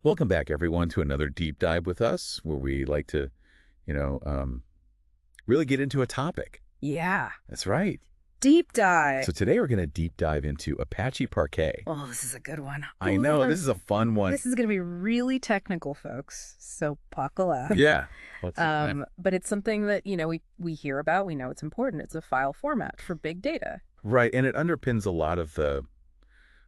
Welcome back, everyone, to another deep dive with us, where we like to, you know, um, really get into a topic. Yeah. That's right. Deep dive. So today we're going to deep dive into Apache Parquet. Oh, this is a good one. I know, this is a fun one. This is going to be really technical, folks. So buckle up. Yeah. But it's something that, we hear about. We know it's important. It's a file format for big data. Right, and it underpins a lot of the,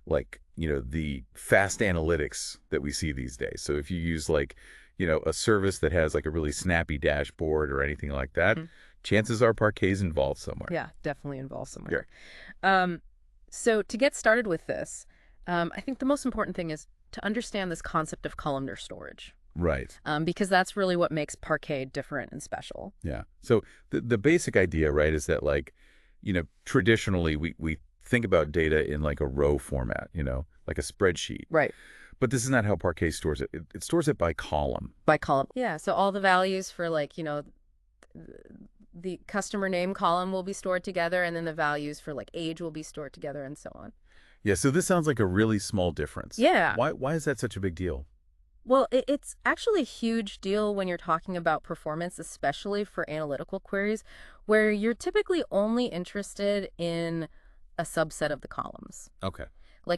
the fast analytics that we see these days. So if you use a service that has like a really snappy dashboard or anything like that, chances are Parquet's involved somewhere. Yeah, definitely involved somewhere. Yeah. So to get started with this, I think the most important thing is to understand this concept of columnar storage. Right. Because that's really what makes Parquet different and special. Yeah. So the basic idea, right, is that traditionally we think about data in like a row format, like a spreadsheet. Right. But this is not how Parquet stores it. It stores it by column. By column. Yeah. So all the values for the customer name column will be stored together, and then the values for age will be stored together, and so on. Yeah. So this sounds like a really small difference. Yeah. Why is that such a big deal? Well, it's actually a huge deal when you're talking about performance, especially for analytical queries, where you're typically only interested in a subset of the columns. Okay.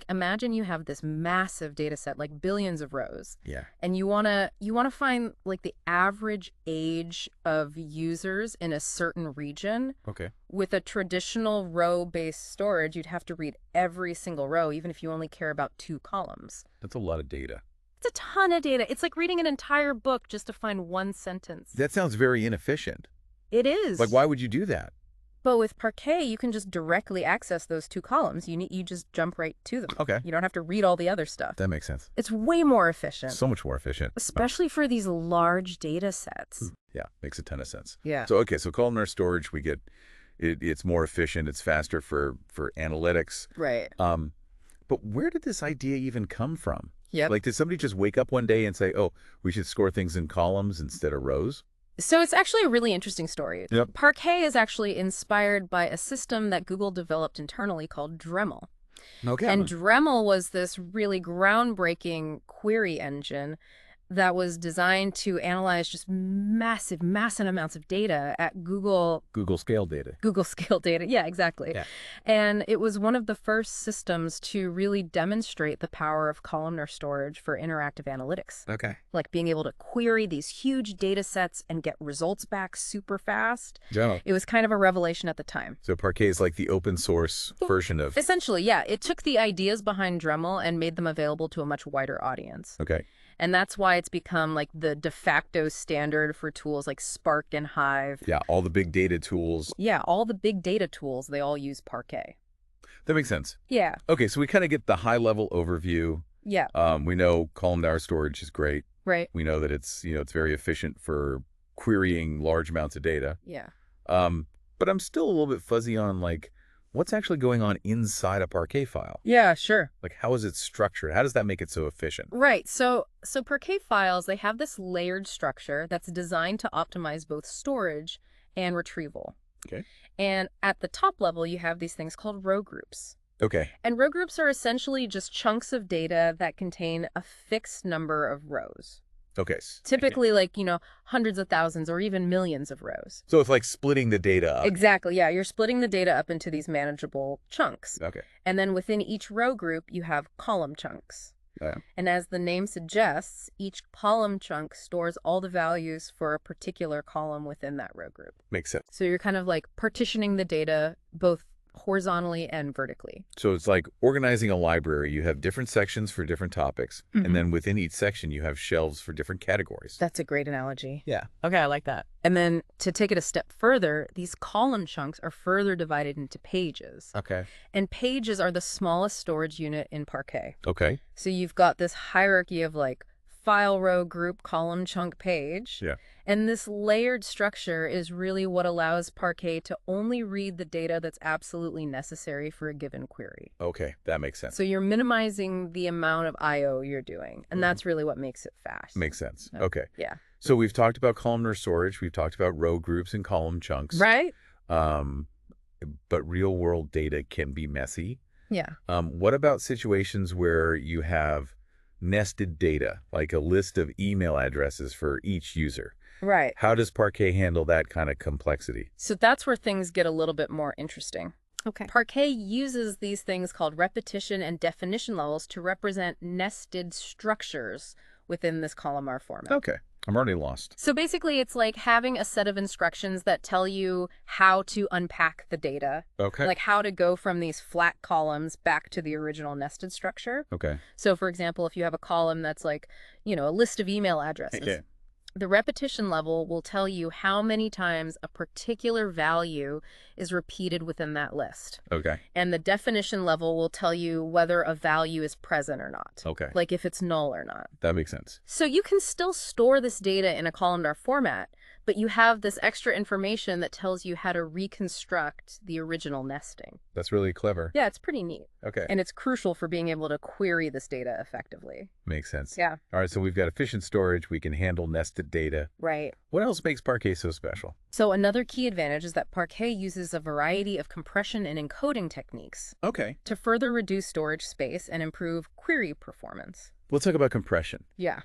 Imagine you have this massive data set, like billions of rows. Yeah. And you wanna find the average age of users in a certain region. Okay. With a traditional row-based storage, you'd have to read every single row, even if you only care about 2 columns. That's a lot of data. It's a ton of data. It's like reading an entire book just to find one sentence. That sounds very inefficient. It is. Why would you do that? But with Parquet, you can just directly access those 2 columns. You just jump right to them. Okay. You don't have to read all the other stuff. That makes sense. It's way more efficient. So much more efficient. Especially for these large data sets. Yeah, makes a ton of sense. Yeah. So columnar storage, we get it's more efficient, it's faster for analytics. Right. But where did this idea even come from? Yep. Did somebody just wake up one day and say, "Oh, we should store things in columns instead of rows"? So it's actually a really interesting story. Yep. Parquet is actually inspired by a system that Google developed internally called Dremel. Okay. And Dremel was this really groundbreaking query engine that was designed to analyze just massive amounts of data at Google scale data. Google scale data. Yeah, exactly. Yeah. And it was one of the first systems to really demonstrate the power of columnar storage for interactive analytics. Okay. Like being able to query these huge data sets and get results back super fast. Yeah. It was kind of a revelation at the time. So Parquet is like the open source version of... Essentially, yeah. It took the ideas behind Dremel and made them available to a much wider audience. Okay. And that's why it's become the de facto standard for tools like Spark and Hive. Yeah, all the big data tools. Yeah, all the big data tools, they all use Parquet. That makes sense. Yeah. Okay, so we kind of get the high-level overview. Yeah. We know columnar storage is great. Right. We know that it's very efficient for querying large amounts of data. Yeah. But I'm still a little bit fuzzy on what's actually going on inside a Parquet file. Yeah, sure. How is it structured? How does that make it so efficient? Right. So Parquet files, they have this layered structure that's designed to optimize both storage and retrieval. Okay. And at the top level, you have these things called row groups. Okay. And row groups are essentially just chunks of data that contain a fixed number of rows. Okay. Typically hundreds of thousands or even millions of rows. So it's like splitting the data up. Exactly, yeah. You're splitting the data up into these manageable chunks. Okay. And then within each row group, you have column chunks. Yeah. And as the name suggests, each column chunk stores all the values for a particular column within that row group. Makes sense. So you're kind of partitioning the data both horizontally and vertically. So it's like organizing a library. You have different sections for different topics. And then within each section, you have shelves for different categories. That's a great analogy. Yeah. Okay, I like that. And then to take it a step further, these column chunks are further divided into pages. Okay. And pages are the smallest storage unit in Parquet. Okay. So you've got this hierarchy of file row group column chunk page. Yeah. And this layered structure is really what allows Parquet to only read the data that's absolutely necessary for a given query. Okay, that makes sense. So you're minimizing the amount of I/O you're doing, and that's really what makes it fast. Makes sense. Okay. Yeah. So we've talked about columnar storage. We've talked about row groups and column chunks. Right? But real world data can be messy. Yeah. What about situations where you have nested data, like a list of email addresses for each user. Right. How does Parquet handle that kind of complexity? So that's where things get a little bit more interesting. Okay. Parquet uses these things called repetition and definition levels to represent nested structures within this columnar format. Okay. I'm already lost. So basically, it's like having a set of instructions that tell you how to unpack the data, Okay. like how to go from these flat columns back to the original nested structure. Okay. So for example, if you have a column that's like, a list of email addresses, Yeah. the repetition level will tell you how many times a particular value is repeated within that list. Okay. And the definition level will tell you whether a value is present or not. Okay. Like if it's null or not. That makes sense. So you can still store this data in a columnar format, but you have this extra information that tells you how to reconstruct the original nesting. That's really clever. Yeah, it's pretty neat. Okay. And it's crucial for being able to query this data effectively. Makes sense. Yeah. All right, so we've got efficient storage. We can handle nested data. Right. What else makes Parquet so special? So another key advantage is that Parquet uses a variety of compression and encoding techniques Okay. to further reduce storage space and improve query performance. Let's talk about compression. Yeah.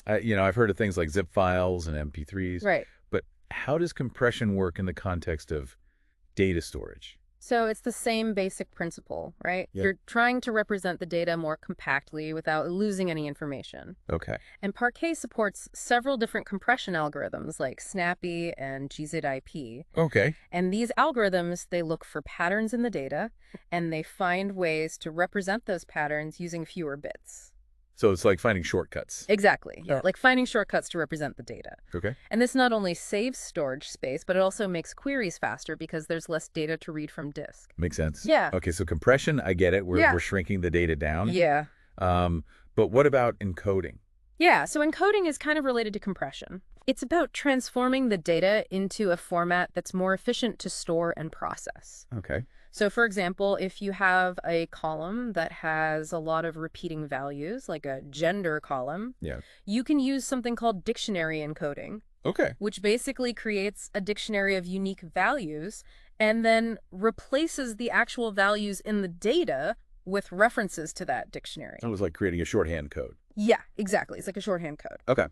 I've heard of things like zip files and MP3s. Right. But how does compression work in the context of data storage? So it's the same basic principle, right? Yeah. You're trying to represent the data more compactly without losing any information. Okay. And Parquet supports several different compression algorithms like Snappy and gzip. Okay. And these algorithms, they look for patterns in the data, and they find ways to represent those patterns using fewer bits. So it's like finding shortcuts. Exactly. Yeah. Yeah. Like finding shortcuts to represent the data. Okay. And this not only saves storage space, but it also makes queries faster because there's less data to read from disk. Makes sense. Yeah. Okay, so compression, I get it. Yeah. We're shrinking the data down. Yeah. But what about encoding? Yeah, so encoding is kind of related to compression. It's about transforming the data into a format that's more efficient to store and process. Okay. So for example, if you have a column that has a lot of repeating values, like a gender column, Yeah. you can use something called dictionary encoding, Okay. which basically creates a dictionary of unique values and then replaces the actual values in the data with references to that dictionary. It was like creating a shorthand code. Yeah, exactly. It's like a shorthand code. Okay.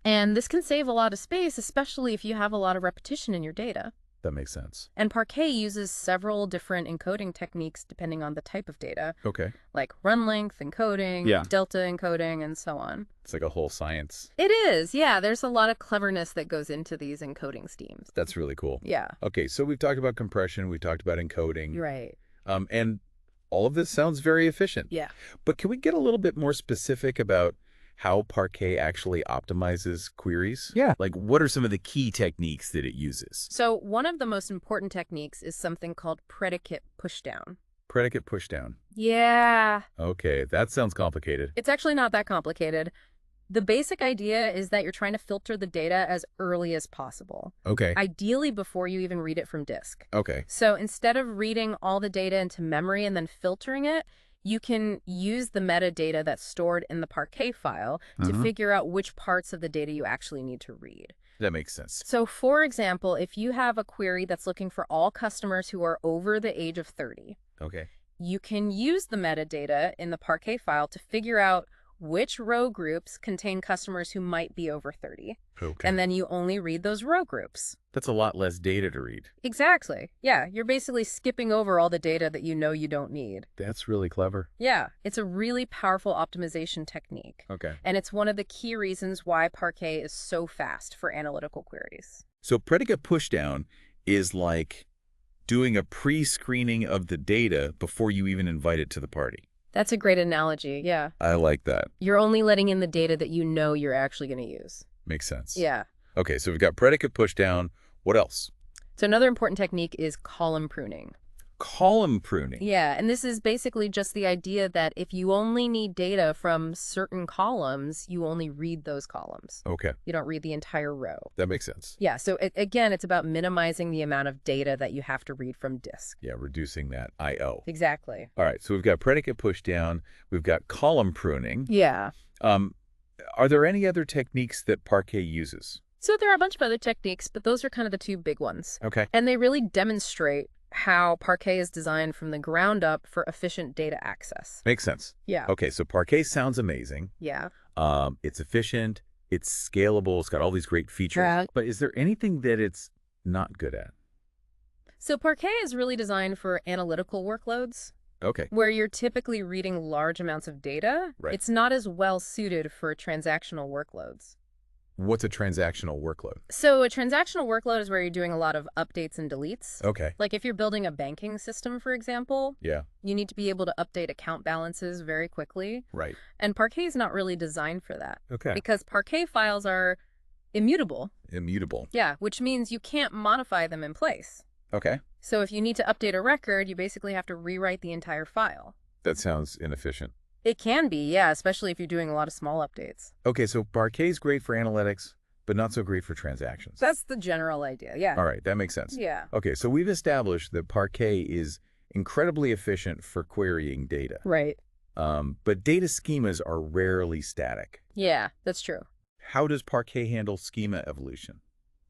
And this can save a lot of space, especially if you have a lot of repetition in your data. That makes sense. And Parquet uses several different encoding techniques depending on the type of data, Okay. like run length encoding, Yeah. delta encoding, and so on. It's like a whole science. It is, yeah. There's a lot of cleverness that goes into these encoding schemes. That's really cool. Yeah, Okay, so we've talked about compression, we've talked about encoding, you're right. and all of this sounds very efficient. Yeah. But can we get a little bit more specific about how Parquet actually optimizes queries? Yeah. Like, what are some of the key techniques that it uses? So one of the most important techniques is something called predicate pushdown. Predicate pushdown. Yeah. Okay, that sounds complicated. It's actually not that complicated. The basic idea is that you're trying to filter the data as early as possible, Okay. ideally before you even read it from disk. Okay. So instead of reading all the data into memory and then filtering it, you can use the metadata that's stored in the Parquet file to figure out which parts of the data you actually need to read. That makes sense. So for example, if you have a query that's looking for all customers who are over the age of 30, Okay. you can use the metadata in the Parquet file to figure out which row groups contain customers who might be over 30. Okay. And then you only read those row groups. That's a lot less data to read. Exactly. Yeah, you're basically skipping over all the data that you know you don't need. That's really clever. Yeah, it's a really powerful optimization technique. Okay. And it's one of the key reasons why Parquet is so fast for analytical queries. So predicate pushdown is like doing a pre-screening of the data before you even invite it to the party. That's a great analogy, yeah. I like that. You're only letting in the data that you know you're actually going to use. Makes sense. Yeah. Okay, so we've got predicate pushdown. What else? So another important technique is column pruning. Column pruning. Yeah, and this is basically just the idea that if you only need data from certain columns, you only read those columns. Okay, You don't read the entire row. that makes sense. Yeah, so again, it's about minimizing the amount of data that you have to read from disk. Yeah, reducing that I/O. Exactly. All right, so we've got predicate pushdown. We've got column pruning. Yeah. Are there any other techniques that Parquet uses? So there are a bunch of other techniques, but those are kind of the two big ones. Okay. And they really demonstrate how Parquet is designed from the ground up for efficient data access. Makes sense. Yeah. Okay, so Parquet sounds amazing. Yeah. It's efficient, it's scalable, it's got all these great features. Yeah. But is there anything that it's not good at? So Parquet is really designed for analytical workloads, Okay, where you're typically reading large amounts of data. right. It's not as well suited for transactional workloads. What's a transactional workload? So a transactional workload is where you're doing a lot of updates and deletes. Okay, Like if you're building a banking system, for example, yeah, you need to be able to update account balances very quickly. right. And Parquet is not really designed for that Okay. because Parquet files are immutable. Immutable. Yeah, which means you can't modify them in place. Okay, So if you need to update a record, you basically have to rewrite the entire file. that sounds inefficient. It can be, yeah, especially if you're doing a lot of small updates. Okay, so Parquet's great for analytics, but not so great for transactions. That's the general idea, yeah. All right, that makes sense. Yeah. Okay, so we've established that Parquet is incredibly efficient for querying data. Right. But data schemas are rarely static. Yeah, that's true. How does Parquet handle schema evolution?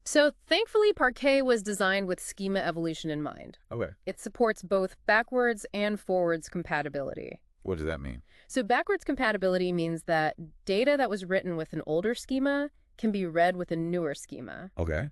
So thankfully, Parquet was designed with schema evolution in mind. Okay, It supports both backwards and forwards compatibility. what does that mean? So backwards compatibility means that data that was written with an older schema can be read with a newer schema. Okay,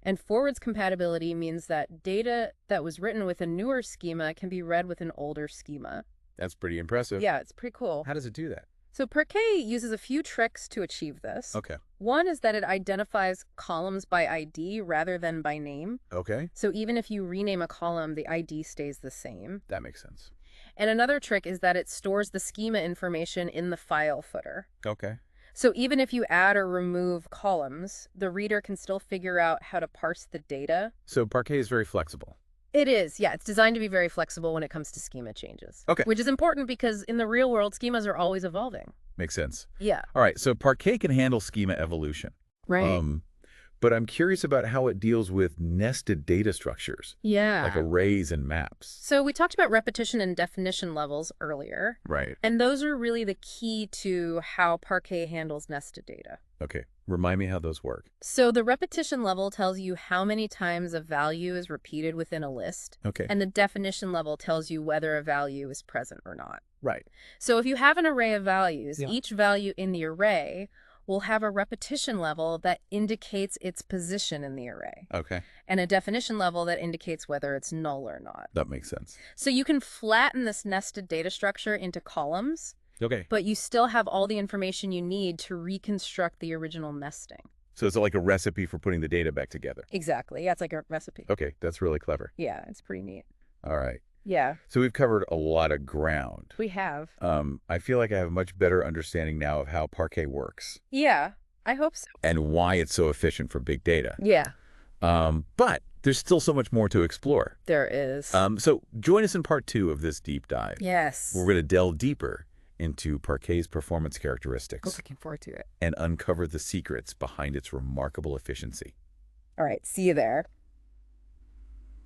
And forwards compatibility means that data that was written with a newer schema can be read with an older schema. that's pretty impressive. Yeah, it's pretty cool. How does it do that? So Parquet uses a few tricks to achieve this. Okay, One is that it identifies columns by ID rather than by name. okay, So even if you rename a column, the ID stays the same. that makes sense. And another trick is that it stores the schema information in the file footer. Okay, So even if you add or remove columns, the reader can still figure out how to parse the data. so Parquet is very flexible. It is, yeah. It's designed to be very flexible when it comes to schema changes. Okay. Which is important because in the real world, schemas are always evolving. Makes sense. Yeah. All right, so Parquet can handle schema evolution. Right. But I'm curious about how it deals with nested data structures, Yeah. like arrays and maps. So we talked about repetition and definition levels earlier, Right. and those are really the key to how Parquet handles nested data. Okay, remind me how those work. So the repetition level tells you how many times a value is repeated within a list, Okay. and the definition level tells you whether a value is present or not. Right. So if you have an array of values, Yeah. each value in the array will have a repetition level that indicates its position in the array, Okay, and a definition level that indicates whether it's null or not. that makes sense. So you can flatten this nested data structure into columns, Okay, but you still have all the information you need to reconstruct the original nesting. so it's like a recipe for putting the data back together. Exactly. Yeah, it's like a recipe. Okay, that's really clever. Yeah, it's pretty neat. All right. Yeah, So we've covered a lot of ground. we have. I feel like I have a much better understanding now of how Parquet works Yeah, I hope so. and why it's so efficient for big data. Yeah, But there's still so much more to explore. there is. So join us in part 2 of this deep dive. Yes. We're going to delve deeper into Parquet's performance characteristics Looking forward to it. and uncover the secrets behind its remarkable efficiency. All right, see you there.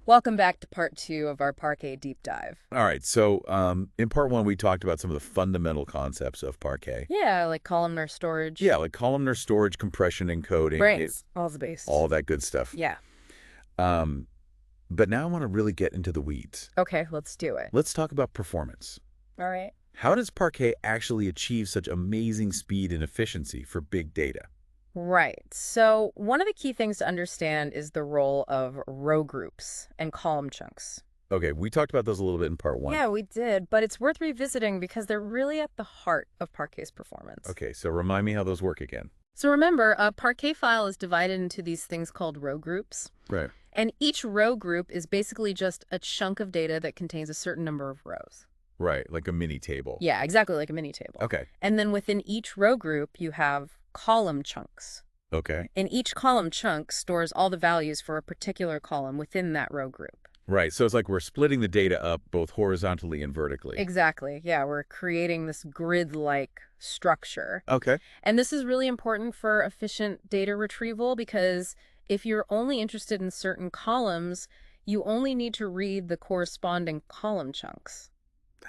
Welcome back to part 2 of our Parquet deep dive. All right, so in part 1, we talked about some of the fundamental concepts of Parquet. Yeah, like columnar storage. Yeah, like columnar storage, compression, encoding, Brains. All the base. all that good stuff. Yeah. But now I want to really get into the weeds. Okay, let's do it. Let's talk about performance. All right. How does Parquet actually achieve such amazing speed and efficiency for big data? Right. So one of the key things to understand is the role of row groups and column chunks. Okay, we talked about those a little bit in part 1. Yeah, we did, but it's worth revisiting because they're really at the heart of Parquet's performance. Okay, so remind me how those work again. So remember, a Parquet file is divided into these things called row groups. Right. And each row group is basically just a chunk of data that contains a certain number of rows. Right, like a mini table. Yeah, exactly like a mini table. Okay. And then within each row group, you have column chunks. Okay. And each column chunk stores all the values for a particular column within that row group. Right, so it's like we're splitting the data up both horizontally and vertically. Exactly. Yeah, we're creating this grid-like structure. Okay. And this is really important for efficient data retrieval because if you're only interested in certain columns, you only need to read the corresponding column chunks.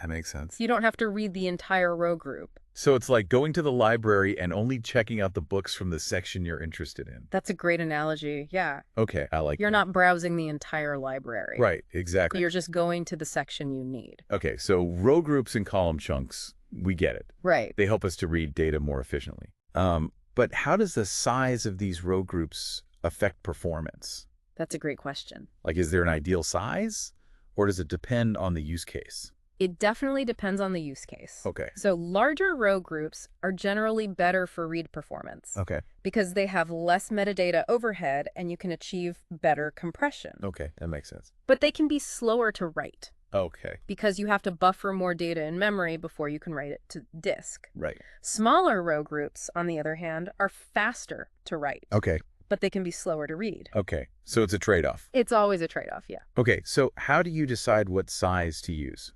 That makes sense. So you don't have to read the entire row group. So it's like going to the library and only checking out the books from the section you're interested in. That's a great analogy. Yeah. Okay, I like You're that. not browsing the entire library. Right, exactly. You're just going to the section you need. Okay, so row groups and column chunks, we get it. Right. They help us to read data more efficiently. But how does the size of these row groups affect performance? That's a great question. Like, is there an ideal size, or does it depend on the use case? It definitely depends on the use case. Okay. So larger row groups are generally better for read performance. Okay. Because they have less metadata overhead and you can achieve better compression. Okay, that makes sense. But they can be slower to write Okay. because you have to buffer more data in memory before you can write it to disk. Right. Smaller row groups, on the other hand, are faster to write. Okay. But they can be slower to read. Okay. So it's a trade-off. It's always a trade-off, yeah. Okay, so how do you decide what size to use?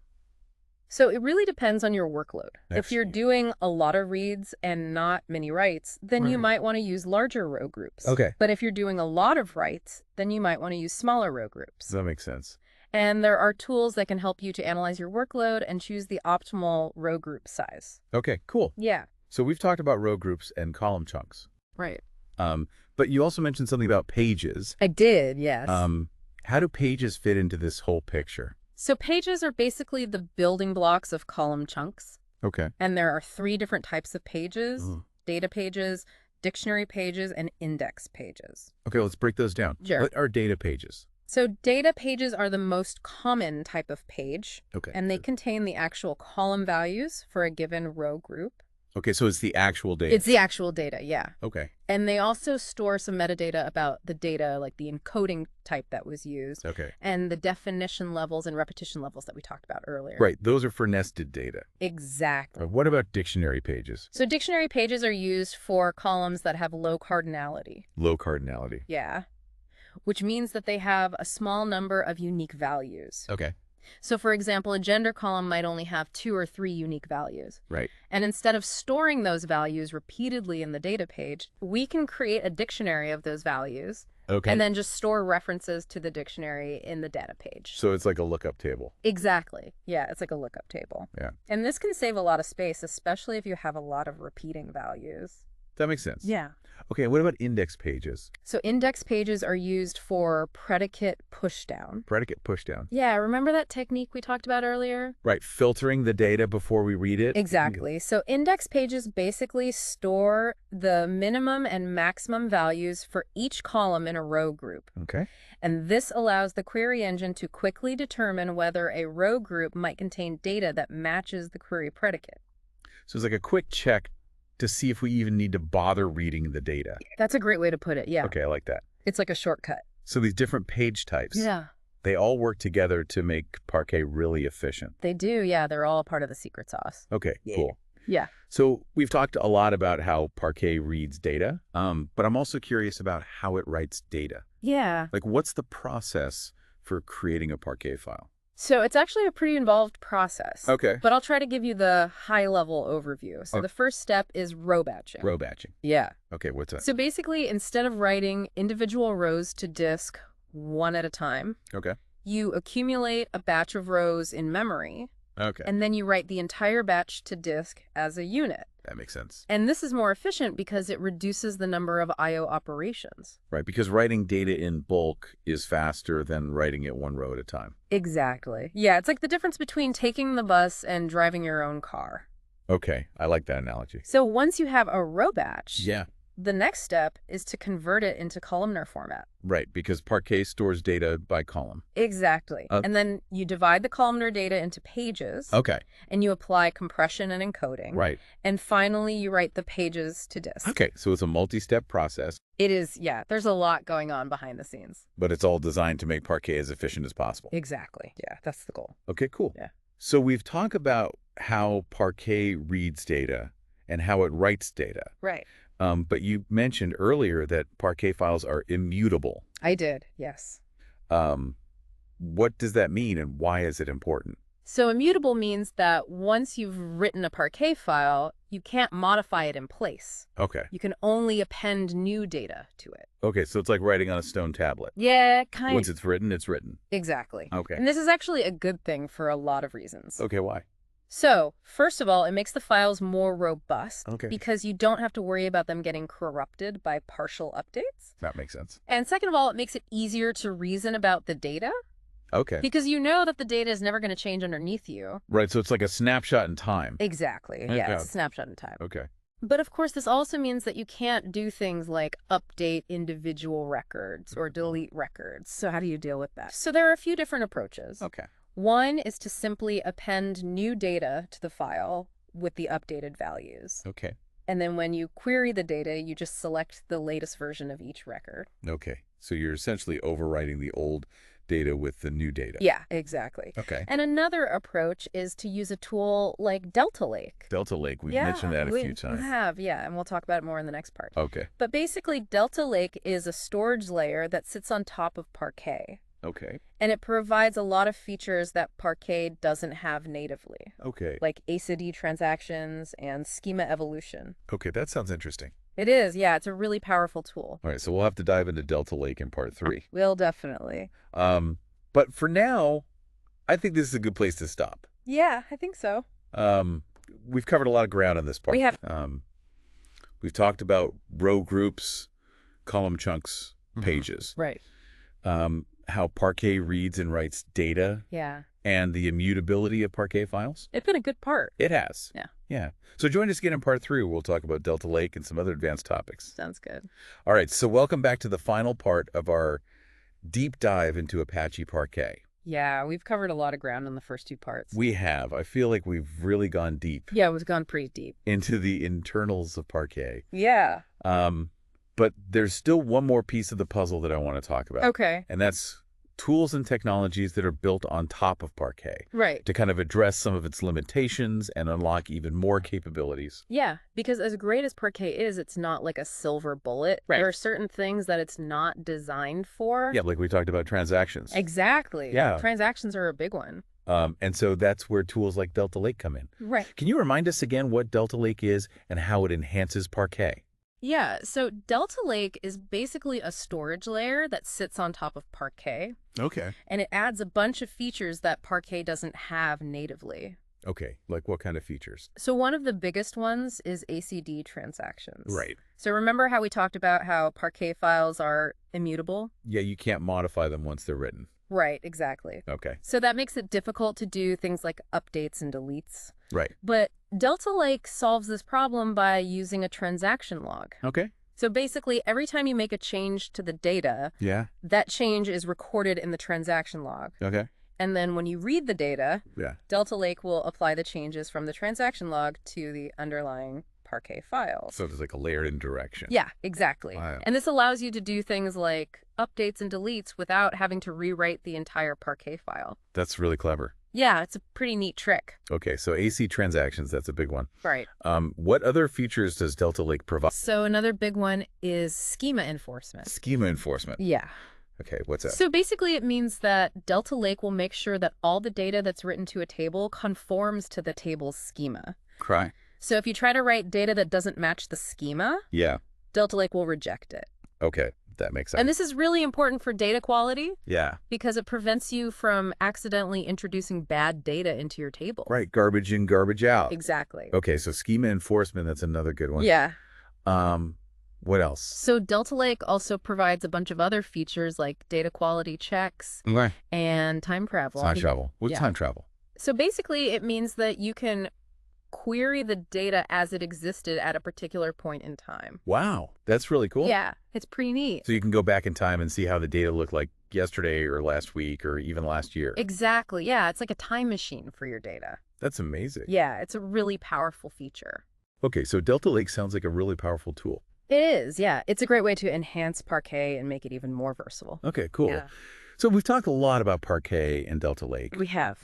So it really depends on your workload. If you're Excellent. doing a lot of reads and not many writes, then you Right. might want to use larger row groups. Okay. But if you're doing a lot of writes, then you might want to use smaller row groups. That makes sense. And there are tools that can help you to analyze your workload and choose the optimal row group size. Okay, cool. Yeah. So we've talked about row groups and column chunks. Right. But you also mentioned something about pages. I did, yes. How do pages fit into this whole picture? So pages are basically the building blocks of column chunks. Okay. And there are 3 different types of pages: Mm. data pages, dictionary pages, and index pages. Okay, let's break those down. Sure. What are data pages? So data pages are the most common type of page, Okay. and they contain the actual column values for a given row group. Okay, so it's the actual data. It's the actual data, yeah. Okay. And they also store some metadata about the data, like the encoding type that was used, Okay. and the definition levels and repetition levels that we talked about earlier. Right, those are for nested data. Exactly. What about dictionary pages? So dictionary pages are used for columns that have low cardinality. Low cardinality. Yeah. Which means that they have a small number of unique values. Okay. So for example, a gender column might only have 2 or 3 unique values. Right. And instead of storing those values repeatedly in the data page, we can create a dictionary of those values Okay. and then just store references to the dictionary in the data page. So it's like a lookup table. Exactly. Yeah, it's like a lookup table. Yeah. And this can save a lot of space, especially if you have a lot of repeating values. That makes sense. Yeah. Okay, what about index pages? So index pages are used for predicate pushdown. Predicate pushdown. Yeah, remember that technique we talked about earlier? Right, filtering the data before we read it? Exactly. So index pages basically store the minimum and maximum values for each column in a row group. Okay. And this allows the query engine to quickly determine whether a row group might contain data that matches the query predicate. So it's like a quick check to see if we even need to bother reading the data. That's a great way to put it, yeah. Okay, I like that. It's like a shortcut. So these different page types, Yeah. they all work together to make Parquet really efficient. They do, yeah. They're all part of the secret sauce. Okay, Yeah. cool. Yeah. So we've talked a lot about how Parquet reads data, but I'm also curious about how it writes data. Yeah. Like, what's the process for creating a Parquet file? So it's actually a pretty involved process. Okay. But I'll try to give you the high-level overview. So Okay. the first step is row batching. Row batching. Yeah. Okay, what's that? So basically, instead of writing individual rows to disk one at a time, Okay. you accumulate a batch of rows in memory, Okay. and then you write the entire batch to disk as a unit. That makes sense. And this is more efficient because it reduces the number of I/O operations. Right, because writing data in bulk is faster than writing it one row at a time. Exactly. Yeah, it's like the difference between taking the bus and driving your own car. Okay, I like that analogy. So once you have a row batch, Yeah. the next step is to convert it into columnar format. Right, because Parquet stores data by column. Exactly. And then you divide the columnar data into pages, Okay. and you apply compression and encoding. Right. And finally, you write the pages to disk. Okay, so it's a multi-step process, It is, yeah, there's a lot going on behind the scenes. but it's all designed to make Parquet as efficient as possible. Exactly. Yeah, that's the goal. Okay, cool. Yeah. So we've talked about how Parquet reads data and how it writes data. Right. But you mentioned earlier that Parquet files are immutable. I did, yes. What does that mean and why is it important? So immutable means that once you've written a Parquet file, you can't modify it in place. Okay. You can only append new data to it. Okay, so it's like writing on a stone tablet. Yeah, kind Once of. it's written, it's written. Exactly. Okay. And this is actually a good thing for a lot of reasons. Okay, why? So, first of all, it makes the files more robust Okay. because you don't have to worry about them getting corrupted by partial updates. That makes sense. And second of all, it makes it easier to reason about the data Okay. because you know that the data is never going to change underneath you. Right, so it's like a snapshot in time. Exactly. Yeah, it's a snapshot in time. Okay. But of course, this also means that you can't do things like update individual records or delete records. So how do you deal with that? So there are a few different approaches. Okay. One is to simply append new data to the file with the updated values. Okay. And then when you query the data, you just select the latest version of each record. Okay. So you're essentially overwriting the old data with the new data. Yeah, exactly. Okay. And another approach is to use a tool like Delta Lake. Delta Lake, we've mentioned that a few times. We have, yeah, and we'll talk about it more in the next part. Okay. But basically, Delta Lake is a storage layer that sits on top of Parquet. Okay. And it provides a lot of features that Parquet doesn't have natively, Okay. like ACD transactions and schema evolution. Okay, that sounds interesting. It is, yeah, it's a really powerful tool. All right, so we'll have to dive into Delta Lake in part 3. Will definitely. But for now, I think this is a good place to stop. Yeah, I think so. We've covered a lot of ground in this part. We have. We've talked about row groups, column chunks, pages. Right. How Parquet reads and writes data. Yeah. And the immutability of Parquet files. It's been a good part. It has. Yeah. Yeah. So join us again in part 3 where we'll talk about Delta Lake and some other advanced topics. Sounds good. All right, so welcome back to the final part of our deep dive into Apache Parquet. Yeah, we've covered a lot of ground in the first 2 parts. We have. I feel like we've really gone deep. Yeah, we've gone pretty deep. Into the internals of Parquet. Yeah. But there's still one more piece of the puzzle that I want to talk about. Okay. And that's tools and technologies that are built on top of Parquet. Right. To kind of address some of its limitations and unlock even more capabilities. Yeah, because as great as Parquet is, it's not like a silver bullet. Right. There are certain things that it's not designed for. Yeah, like we talked about transactions. Exactly. Yeah. Transactions are a big one. And so that's where tools like Delta Lake come in. Right. Can you remind us again what Delta Lake is and how it enhances Parquet? Yeah, so Delta Lake is basically a storage layer that sits on top of Parquet. Okay. And it adds a bunch of features that Parquet doesn't have natively. Okay, like what kind of features? So one of the biggest ones is ACD transactions. Right. So remember how we talked about how Parquet files are immutable? Yeah, you can't modify them once they're written. Right, exactly. Okay. So that makes it difficult to do things like updates and deletes. Right. But Delta Lake solves this problem by using a transaction log. Okay. So basically, every time you make a change to the data, Yeah. that change is recorded in the transaction log. Okay. And then when you read the data, Yeah. Delta Lake will apply the changes from the transaction log to the underlying Parquet files. So there's like a layered in direction. Yeah, exactly. Wow. And this allows you to do things like updates and deletes without having to rewrite the entire Parquet file. That's really clever. Yeah, it's a pretty neat trick. Okay, so AC transactions, that's a big one. Right. What other features does Delta Lake provide? So another big one is schema enforcement. Schema enforcement. Yeah. Okay, what's that? So basically it means that Delta Lake will make sure that all the data that's written to a table conforms to the table's schema. Cry. So if you try to write data that doesn't match the schema, Yeah. Delta Lake will reject it. Okay, that makes sense. And this is really important for data quality Yeah. because it prevents you from accidentally introducing bad data into your table. Right, garbage in, garbage out. Exactly. Okay, so schema enforcement, that's another good one. Yeah. What else? So Delta Lake also provides a bunch of other features like data quality checks Okay. and time travel. Time travel. What's Yeah. time travel? So basically it means that you can query the data as it existed at a particular point in time. Wow, that's really cool. Yeah, it's pretty neat. So you can go back in time and see how the data looked like yesterday or last week or even last year. Exactly. Yeah, it's like a time machine for your data. That's amazing. Yeah, it's a really powerful feature. Okay, so Delta Lake sounds like a really powerful tool. It is, yeah. It's a great way to enhance Parquet and make it even more versatile. Okay, cool. Yeah. So we've talked a lot about Parquet and Delta Lake. We have.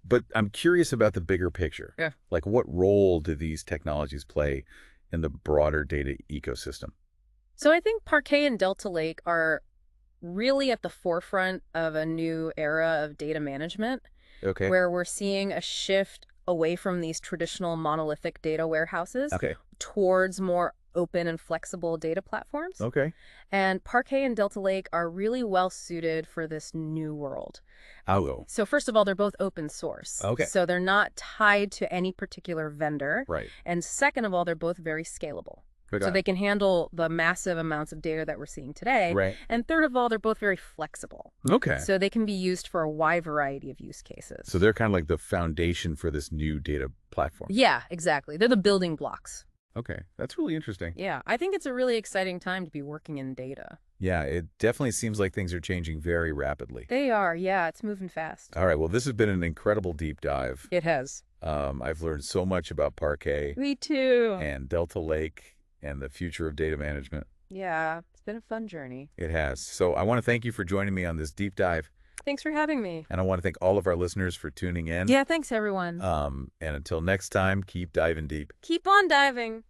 But I'm curious about the bigger picture. Yeah. Like what role do these technologies play in the broader data ecosystem? So I think Parquet and Delta Lake are really at the forefront of a new era of data management, Okay. where we're seeing a shift away from these traditional monolithic data warehouses Okay. towards more open and flexible data platforms. Okay. And Parquet and Delta Lake are really well suited for this new world. I'll go. So first of all, they're both open source. Okay. So they're not tied to any particular vendor. Right. And second of all, they're both very scalable. Good So eye. they can handle the massive amounts of data that we're seeing today. Right. And third of all, they're both very flexible. Okay. So they can be used for a wide variety of use cases. So they're kind of like the foundation for this new data platform. Yeah, exactly. They're the building blocks. Okay. That's really interesting. Yeah, I think it's a really exciting time to be working in data. Yeah, it definitely seems like things are changing very rapidly. They are, yeah, it's moving fast. All right. Well, this has been an incredible deep dive. It has. I've learned so much about Parquet Me too. and Delta Lake and the future of data management. Yeah, it's been a fun journey. It has. So I want to thank you for joining me on this deep dive. Thanks for having me. And I want to thank all of our listeners for tuning in. Yeah, thanks everyone. And until next time, keep diving deep. Keep on diving.